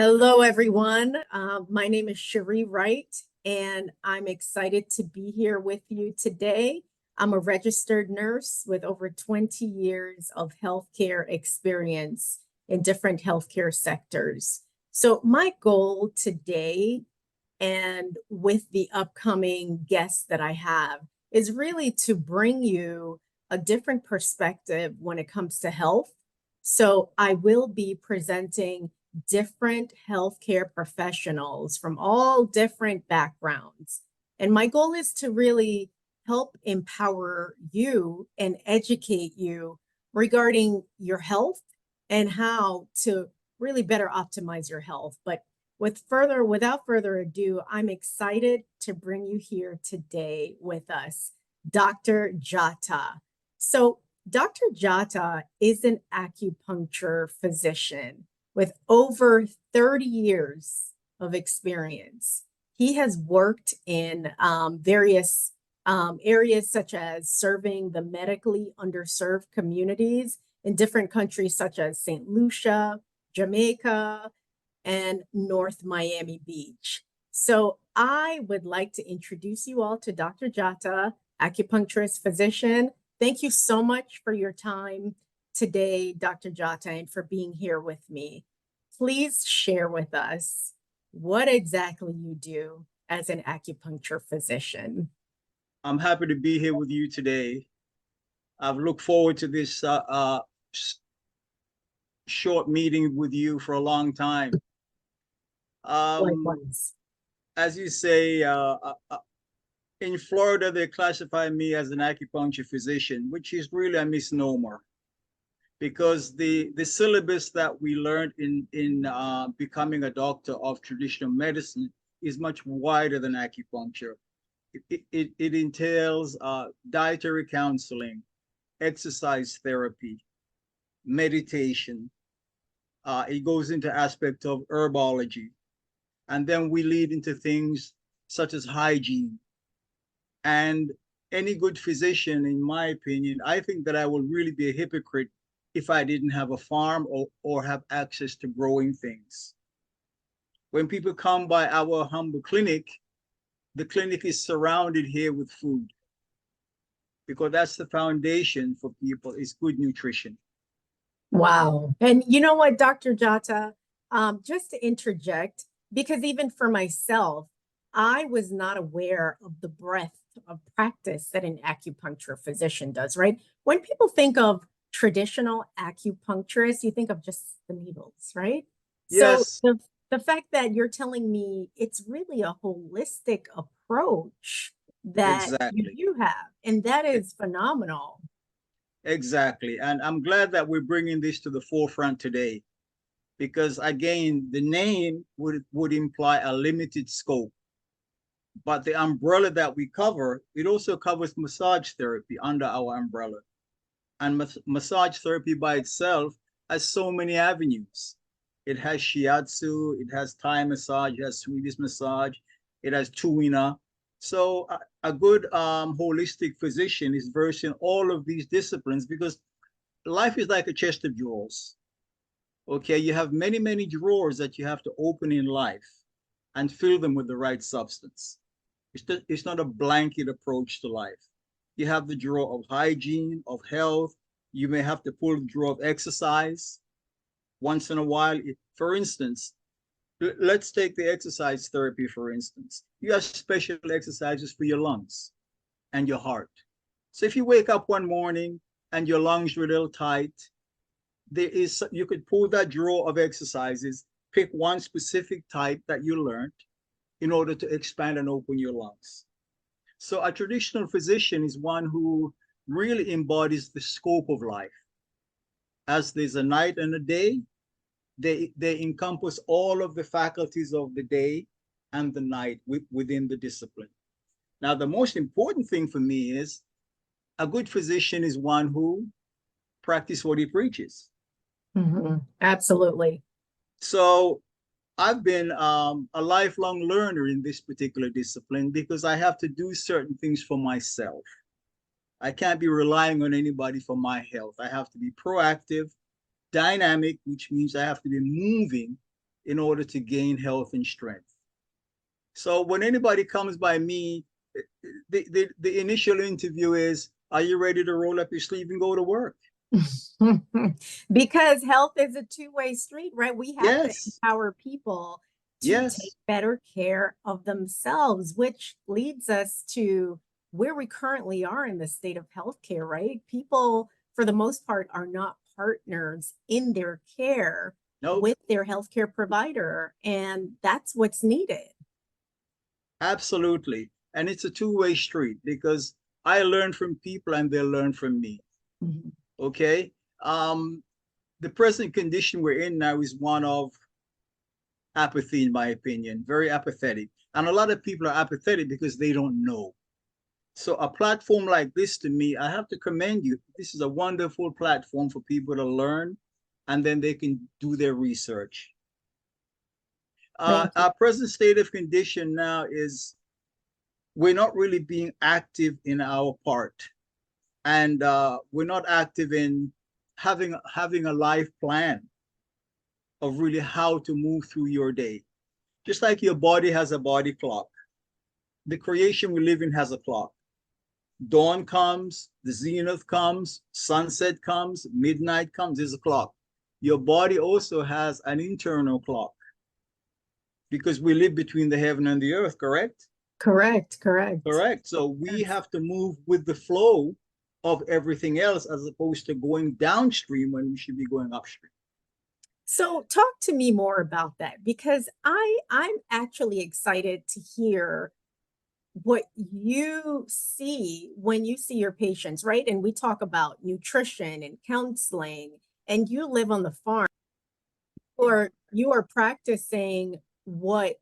Hello, everyone. My name is Sheree Wright, and I'm excited to be here with you today. I'm a registered nurse with over 20 years of healthcare experience in different healthcare sectors. So, my goal today, and with the upcoming guests that I have, is really to bring you a different perspective when it comes to health. So, I will be presenting different healthcare professionals from all different backgrounds. And my goal is to really help empower you and educate you regarding your health and how to really better optimize your health. But without further ado, I'm excited to bring you here today with us, Dr. Yata. So, Dr. Yata is an acupuncture physician with over 30 years of experience. He has worked in various areas such as serving the medically underserved communities in different countries such as St. Lucia, Jamaica, and North Miami Beach. So I would like to introduce you all to Dr. Yata, acupuncturist physician. Thank you so much for your time today, Dr. Yata, and for being here with me. Please share with us what exactly you do as an acupuncture physician. I'm happy to be here with you today. I've looked forward to this short meeting with you for a long time. Um, Likewise. as you say, in Florida, they classify me as an acupuncture physician, which is really a misnomer because the syllabus that we learned in becoming a doctor of traditional medicine is much wider than acupuncture. It entails dietary counseling, exercise therapy, meditation. It goes into aspect of herbology, and then we lead into things such as hygiene. And any good physician, in my opinion, I think that I will really be a hypocrite if I didn't have a farm or have access to growing things. When people come by our humble clinic, the clinic is surrounded here with food because that's the foundation for people is good nutrition. Wow. And you know what, Dr. Jata, just to interject, because even for myself, I was not aware of the breadth of practice that an acupuncture physician does, right? When people think of traditional acupuncturists, you think of just the needles, right? So Yes, the fact that you're telling me it's really a holistic approach that you exactly. do have, and that is phenomenal. Exactly. And I'm glad that we're bringing this to the forefront today because, again, the name would imply a limited scope. But the umbrella that we cover, it also covers massage therapy under our umbrella. And massage therapy by itself has so many avenues. It has shiatsu, it has Thai massage, it has Swedish massage, it has tuina. So a good holistic physician is versed in all of these disciplines because life is like a chest of drawers. Okay, you have many, many drawers that you have to open in life and fill them with the right substance. It's not a blanket approach to life. You have the drawer of hygiene, of health. You may have to pull the drawer of exercise once in a while. For instance, let's take the exercise therapy, for instance. You have special exercises for your lungs and your heart. So if you wake up one morning and your lungs are a little tight, you could pull that drawer of exercises, pick one specific type that you learned in order to expand and open your lungs. So a traditional physician is one who really embodies the scope of life. As there's a night and a day, they encompass all of the faculties of the day and the night within the discipline. Now, the most important thing for me is a good physician is one who practices what he preaches. Absolutely. So I've been a lifelong learner in this particular discipline because I have to do certain things for myself. I can't be relying on anybody for my health. I have to be proactive, dynamic, which means I have to be moving in order to gain health and strength. So when anybody comes by me, the initial interview is, are you ready to roll up your sleeve and go to work? Because health is a two-way street, right? We have to Yes, empower people to take yes, better care of themselves, which leads us to where we currently are in the state of healthcare, right? People, for the most part, are not partners in their care no, with their healthcare provider, and that's what's needed. absolutely. And it's a two-way street because I learn from people and they learn from me. Mhm. Okay. Um, the present condition we're in now is one of apathy, in my opinion, very apathetic. And a lot of people are apathetic because they don't know. So a platform like this, to me, I have to commend you. This is a wonderful platform for people to learn, and then they can do their research. Thank you. Our present state of condition now is we're not really being active in our part, and we're not active in having a life plan of really how to move through your day. Just like your body has a body clock, the creation we live in has a clock. Dawn comes, the zenith comes, sunset comes, midnight comes, there's a clock. Your body also has an internal clock because we live between the heaven and the earth, correct? Correct, correct. Correct. So we Yes. have to move with the flow of everything else as opposed to going downstream when we should be going upstream. So talk to me more about that because I'm actually excited to hear what you see when you see your patients, right? And we talk about nutrition and counseling, and you live on the farm or you are practicing what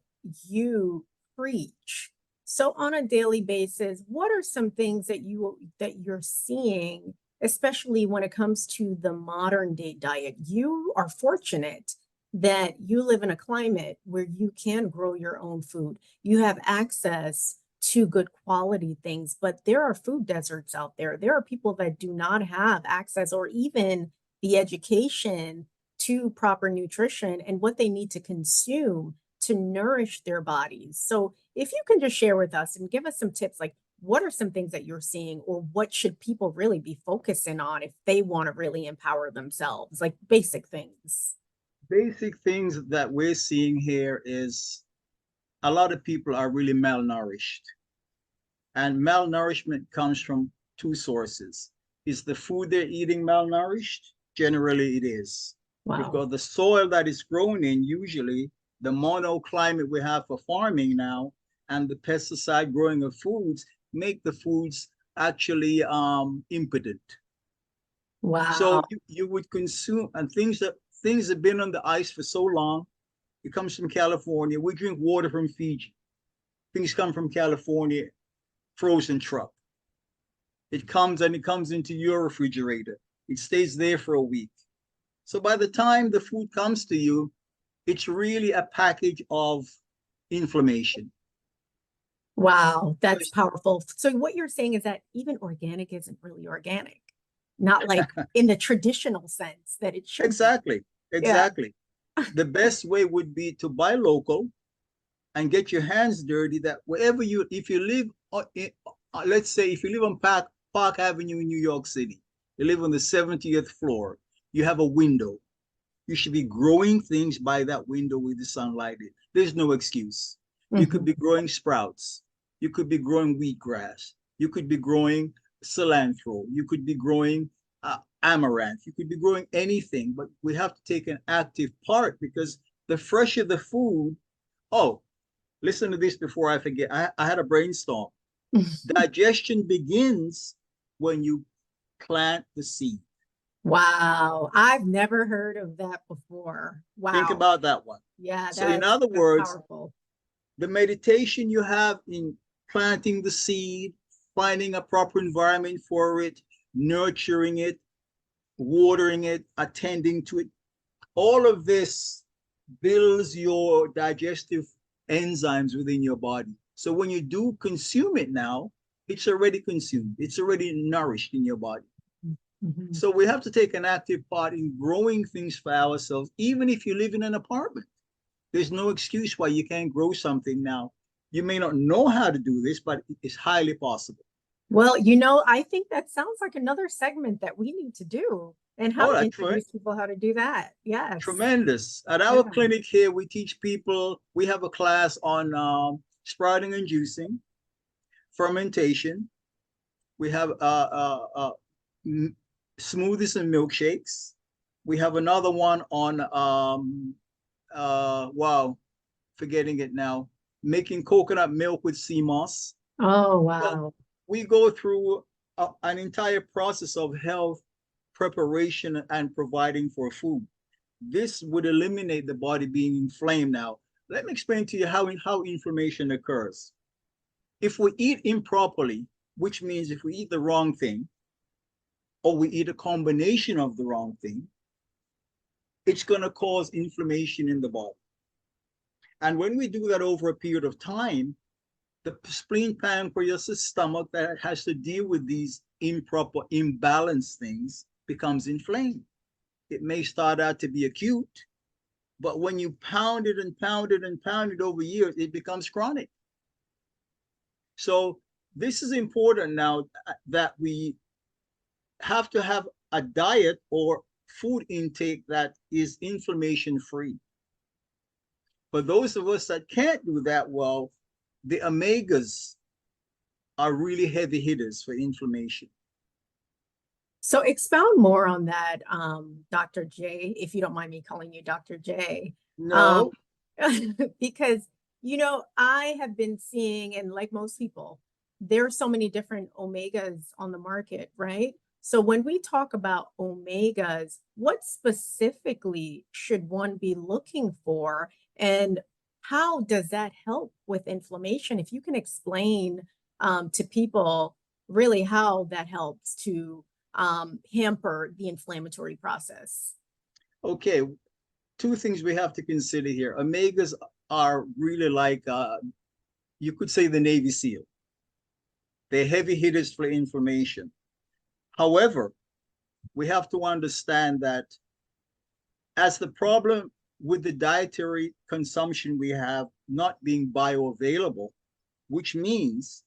you preach. So on a daily basis, what are some things that you're seeing, especially when it comes to the modern day diet? You are fortunate that you live in a climate where you can grow your own food. You have access to good quality things, but there are food deserts out there. There are people that do not have access or even the education to proper nutrition and what they need to consume to nourish their bodies. So, if you can just share with us and give us some tips, like what are some things that you're seeing, or what should people really be focusing on if they want to really empower themselves, like basic things? Basic things that we're seeing here is a lot of people are really malnourished. And malnourishment comes from two sources. Is the food they're eating malnourished? Generally, it is. Wow. Because the soil that is grown in, usually the monoclimate we have for farming now, and the pesticide growing of foods make the foods actually impotent. So Wow. you would consume and things have been on the ice for so long. It comes from California. We drink water from Fiji. Things come from California, frozen truck. It comes into your refrigerator. It stays there for a week. So by the time the food comes to you, it's really a package of inflammation. Wow, that's powerful. So what you're saying is that even organic isn't really organic, not like in the traditional sense that it should be. Exactly, Yeah. exactly. The best way would be to buy local and get your hands dirty. That wherever if you live, let's say if you live on Park Avenue in New York City, you live on the 70th floor, you have a window. You should be growing things by that window with the sunlight. There's no excuse. You could Mhm. be growing sprouts. You could be growing wheatgrass. You could be growing cilantro. You could be growing amaranth. You could be growing anything, but we have to take an active part because the fresher the food. Oh, listen to this before I forget. I had a brainstorm. Digestion begins when you plant the seed. Wow, I've never heard of that before. Think Wow. about that one. Yeah, So, in other that's words, powerful. the meditation you have in planting the seed, finding a proper environment for it, nurturing it, watering it, attending to it, all of this builds your digestive enzymes within your body. So when you do consume it now, it's already consumed, it's already nourished in your body. Mhm. So we have to take an active part in growing things for ourselves, even if you live in an apartment. There's no excuse why you can't grow something now. You may not know how to do this, but it's highly possible. Well, I think that sounds like another segment that we need to do and how Oh, to that's introduce people how to do that. Yes. tremendous. At our Yeah. clinic here, we teach people, we have a class on sprouting and juicing, fermentation. We have smoothies and milkshakes. We have another one on, wow, forgetting it now, making coconut milk with sea moss. Oh, So wow. we go through an entire process of health preparation and providing for food. This would eliminate the body being inflamed. Now, let me explain to you how inflammation occurs. If we eat improperly, which means if we eat the wrong thing, or we eat a combination of the wrong thing, it's going to cause inflammation in the body. And when we do that over a period of time, the spleen, pancreas, the stomach that has to deal with these improper, imbalanced things becomes inflamed. It may start out to be acute, but when you pound it and pound it and pound it over years, it becomes chronic. So this is important now that we have to have a diet or food intake that is inflammation free. For those of us that can't do that well, the omegas are really heavy hitters for inflammation. So expound more on that, Dr. J, if you don't mind me calling you Dr. J. Um, No, because, I have been seeing, and like most people, there are so many different omegas on the market, right? So when we talk about omegas, what specifically should one be looking for? And how does that help with inflammation? If you can explain to people really how that helps to hamper the inflammatory process. okay. Two things we have to consider here. Omegas are really like, you could say, the Navy SEAL. They're heavy hitters for inflammation. However, we have to understand that as the problem with the dietary consumption we have not being bioavailable, which means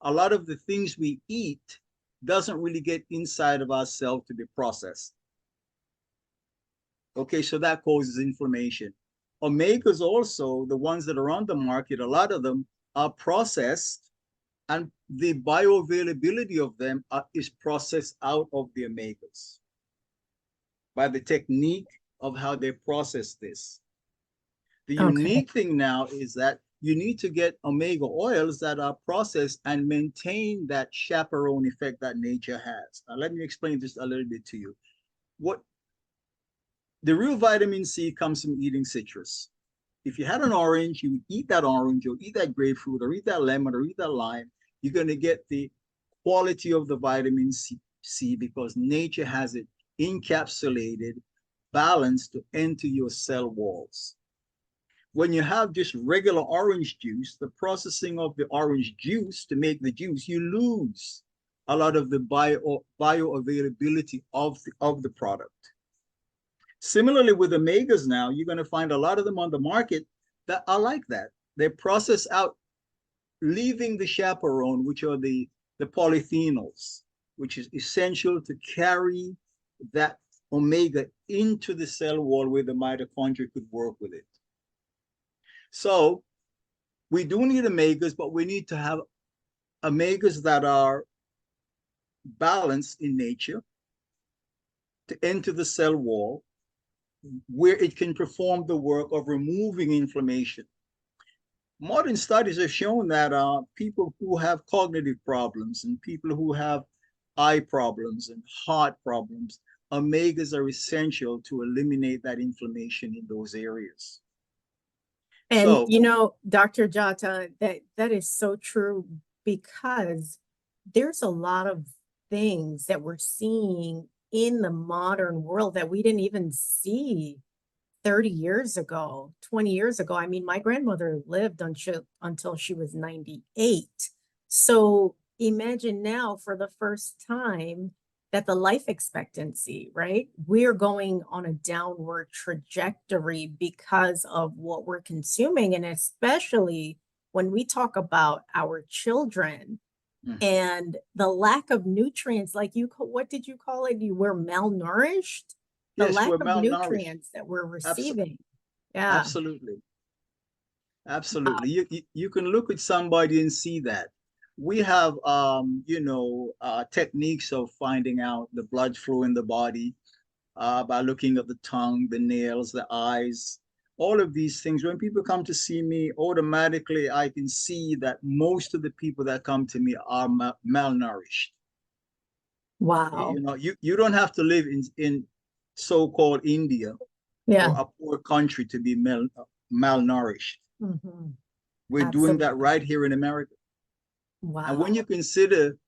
a lot of the things we eat doesn't really get inside of our cell to be processed. Okay, so that causes inflammation. Omegas also, the ones that are on the market, a lot of them are processed, and the bioavailability of them is processed out of the omegas by the technique of how they process this. The Okay. unique thing now is that you need to get omega oils that are processed and maintain that chaperone effect that nature has. Now, let me explain this a little bit to you. What the real vitamin C comes from eating citrus. If you had an orange, you would eat that orange, or eat that grapefruit, or eat that lemon, or eat that lime. You're going to get the quality of the vitamin C because nature has it encapsulated, balanced to enter your cell walls. When you have just regular orange juice, the processing of the orange juice to make the juice, you lose a lot of the bioavailability of the product. Similarly, with omegas now, you're going to find a lot of them on the market that are like that. They're processed out, leaving the chaperone, which are the polyphenols, which is essential to carry that omega into the cell wall where the mitochondria could work with it. So we do need omegas, but we need to have omegas that are balanced in nature to enter the cell wall where it can perform the work of removing inflammation. Modern studies have shown that people who have cognitive problems and people who have eye problems and heart problems, omegas are essential to eliminate that inflammation in those areas. And So, Dr. Jata, that is so true because there's a lot of things that we're seeing in the modern world that we didn't even see 30 years ago, 20 years ago. I mean, my grandmother lived until she was 98. So imagine now for the first time, that the life expectancy, right? We're going on a downward trajectory because of what we're consuming. And especially when we talk about our children Mm. and the lack of nutrients, like what did you call it? You were malnourished? The Yes, lack we're of malnourished. nutrients that we're Abs- receiving. Yeah. Absolutely. Wow. Absolutely. You can look at somebody and see that. We have techniques of finding out the blood flow in the body by looking at the tongue, the nails, the eyes, all of these things. When people come to see me, automatically I can see that most of the people that come to me are malnourished. Wow. You don't have to live in so-called India or Yeah. a poor country to be malnourished. Mhm. We're doing that Absolutely. right here in America. And when you Wow. consider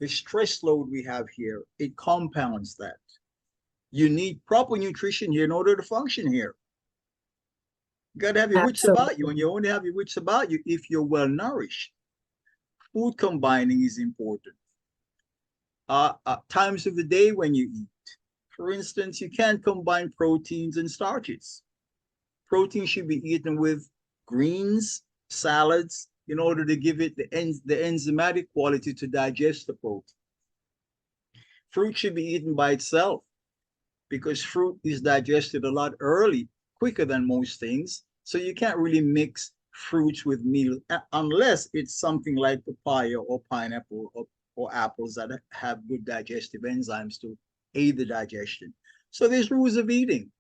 the stress load we have here, it compounds that. You need proper nutrition here in order to function here. You got to have your wits about you, Absolutely. and you only have your wits about you if you're well nourished. Food combining is important. Times of the day when you eat. For instance, you can't combine proteins and starches. Protein should be eaten with greens, salads, in order to give it the enzymatic quality to digest the protein. Fruit should be eaten by itself because fruit is digested a lot quicker than most things. So you can't really mix fruits with meal unless it's something like papaya or pineapple or apples that have good digestive enzymes to aid the digestion. So there's rules of eating.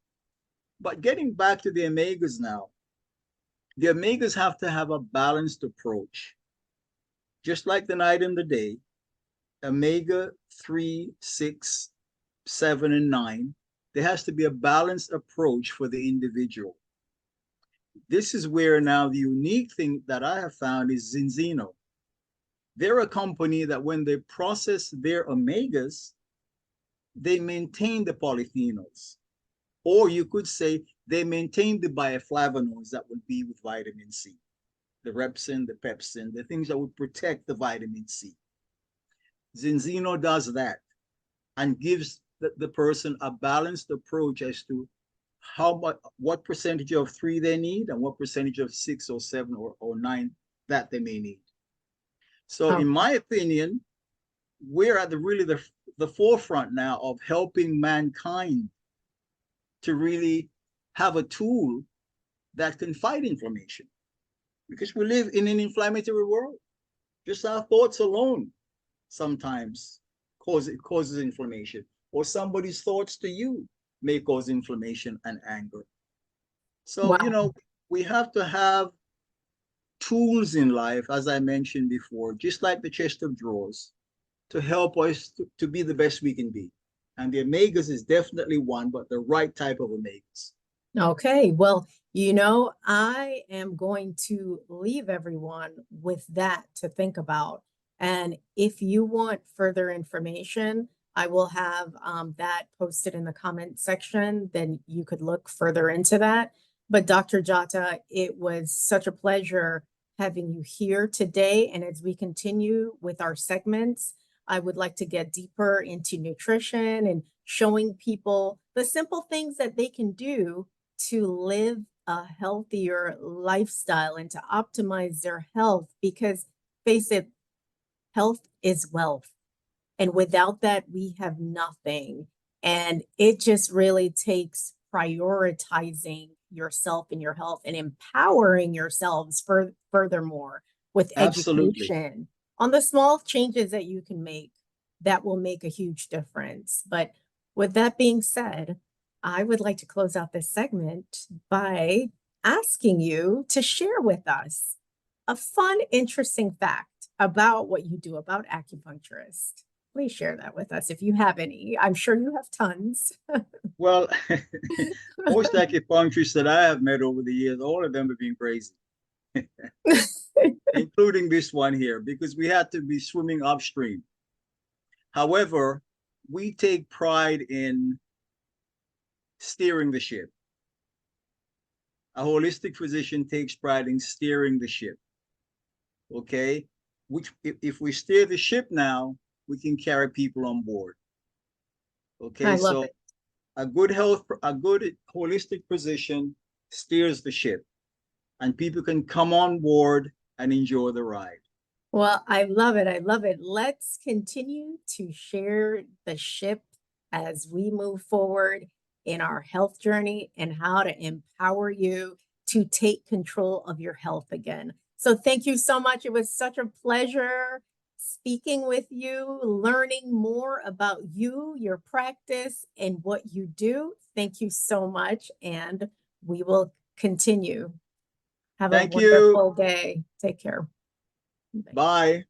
But getting back to the omegas now, the omegas have to have a balanced approach. Just like the night and the day, omega 3, 6, 7, and 9, there has to be a balanced approach for the individual. This is where now the unique thing that I have found is Zinzino. They're a company that when they process their omegas, they maintain the polyphenols. Or you could say they maintain the bioflavonoids that would be with vitamin C, the repsin, the pepsin, the things that would protect the vitamin C. Zinzino does that and gives the person a balanced approach as to how much, what percentage of 3 they need and what percentage of 6 or 7 or 9 that they may need. So in Okay. my opinion, we're at the forefront now of helping mankind to really have a tool that can fight inflammation because we live in an inflammatory world. Just our thoughts alone sometimes causes inflammation, or somebody's thoughts to you may cause inflammation and anger. So, Wow. we have to have tools in life, as I mentioned before, just like the chest of drawers, to help us to be the best we can be. And the omegas is definitely one, but the right type of omegas. Okay. Well, I am going to leave everyone with that to think about. And if you want further information, I will have that posted in the comment section. Then you could look further into that. But Dr. Jata, it was such a pleasure having you here today. And as we continue with our segments, I would like to get deeper into nutrition and showing people the simple things that they can do to live a healthier lifestyle and to optimize their health because face it, health is wealth. And without that, we have nothing. And it just really takes prioritizing yourself and your health and empowering yourselves furthermore with Absolutely. education on the small changes that you can make that will make a huge difference. But with that being said, I would like to close out this segment by asking you to share with us a fun, interesting fact about what you do about acupuncturist. Please share that with us if you have any. I'm sure you have tons. Well, most acupuncturists that I have met over the years, all of them have been crazy, including this one here, because we had to be swimming upstream. However, we take pride in steering the ship. A holistic physician takes pride in steering the ship. Okay, which if we steer the ship now, we can carry people on board. Okay, I love so it. a good holistic position steers the ship, and people can come on board and enjoy the ride. Well, I love it. I love it. Let's continue to share the ship as we move forward in our health journey and how to empower you to take control of your health again. So, thank you so much. It was such a pleasure speaking with you, learning more about you, your practice, and what you do. Thank you so much. And we will continue. Have a Thank you. wonderful day. Take care. Bye. Bye.